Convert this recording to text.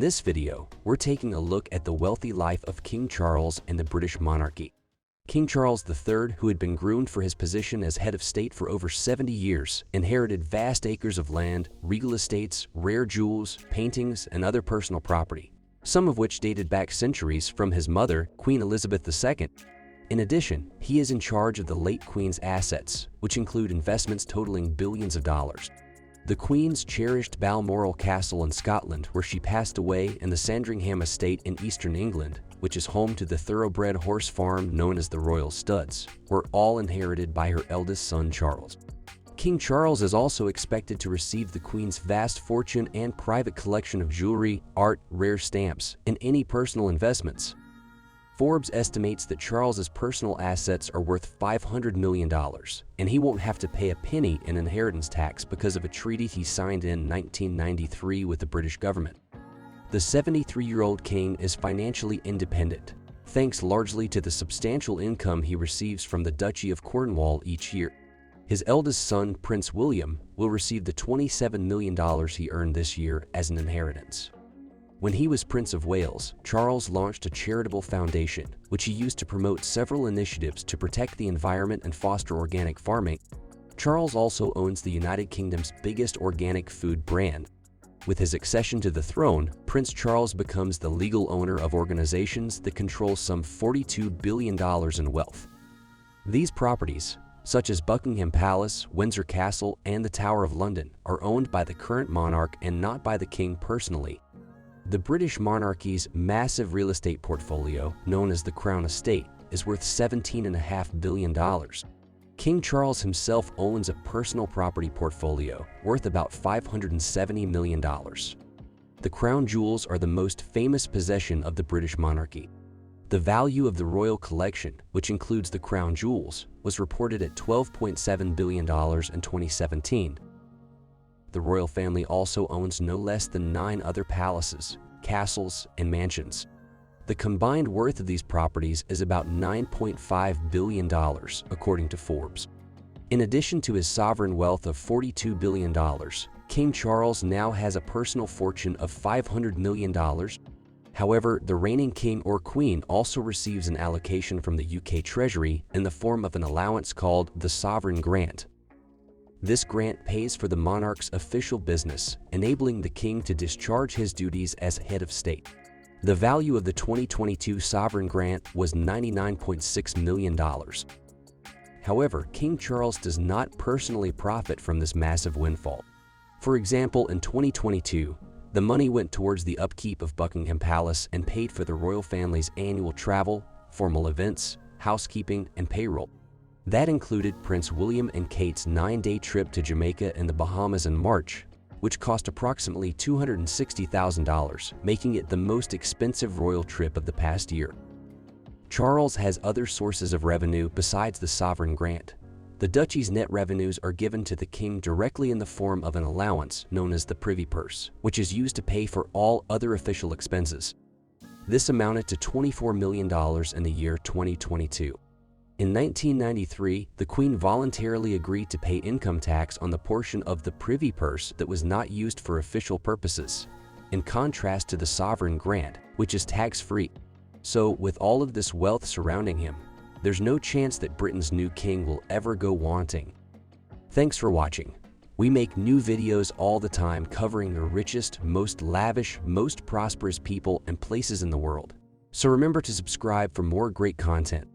this video, we're taking a look at the wealthy life of King Charles and the British monarchy. King Charles III, who had been groomed for his position as head of state for over 70 years, inherited vast acres of land, regal estates, rare jewels, paintings, and other personal property, some of which dated back centuries from his mother, Queen Elizabeth II. In addition, he is in charge of the late Queen's assets, which include investments totaling billions of dollars. The Queen's cherished Balmoral Castle in Scotland, where she passed away, and the Sandringham Estate in eastern England, which is home to the thoroughbred horse farm known as the Royal Studs, were all inherited by her eldest son Charles. King Charles is also expected to receive the Queen's vast fortune and private collection of jewelry, art, rare stamps, and any personal investments. Forbes estimates that Charles's personal assets are worth $500 million, and he won't have to pay a penny in inheritance tax because of a treaty he signed in 1993 with the British government. The 73-year-old king is financially independent, thanks largely to the substantial income he receives from the Duchy of Cornwall each year. His eldest son, Prince William, will receive the $27 million he earned this year as an inheritance. When he was Prince of Wales, Charles launched a charitable foundation, which he used to promote several initiatives to protect the environment and foster organic farming. Charles also owns the United Kingdom's biggest organic food brand. With his accession to the throne, Prince Charles becomes the legal owner of organizations that control some $42 billion in wealth. These properties, such as Buckingham Palace, Windsor Castle, and the Tower of London, are owned by the current monarch and not by the king personally. The British monarchy's massive real estate portfolio, known as the Crown Estate, is worth $17.5 billion. King Charles himself owns a personal property portfolio worth about $570 million. The crown jewels are the most famous possession of the British monarchy. The value of the royal collection, which includes the crown jewels, was reported at $12.7 billion in 2017. The royal family also owns no less than 9 other palaces, castles, and mansions. The combined worth of these properties is about $9.5 billion, according to Forbes. In addition to his sovereign wealth of $42 billion, King Charles now has a personal fortune of $500 million. However, the reigning king or queen also receives an allocation from the UK Treasury in the form of an allowance called the Sovereign Grant. This grant pays for the monarch's official business, enabling the king to discharge his duties as head of state. The value of the 2022 Sovereign Grant was $99.6 million. However, King Charles does not personally profit from this massive windfall. For example, in 2022, the money went towards the upkeep of Buckingham Palace and paid for the royal family's annual travel, formal events, housekeeping, and payroll. That included Prince William and Kate's 9-day trip to Jamaica and the Bahamas in March, which cost approximately $260,000, making it the most expensive royal trip of the past year. Charles has other sources of revenue besides the sovereign grant. The duchy's net revenues are given to the king directly in the form of an allowance known as the Privy Purse, which is used to pay for all other official expenses. This amounted to $24 million in the year 2022. In 1993, the Queen voluntarily agreed to pay income tax on the portion of the Privy Purse that was not used for official purposes, in contrast to the sovereign grant, which is tax-free. So, with all of this wealth surrounding him, there's no chance that Britain's new king will ever go wanting. Thanks for watching. We make new videos all the time covering the richest, most lavish, most prosperous people and places in the world. So remember to subscribe for more great content.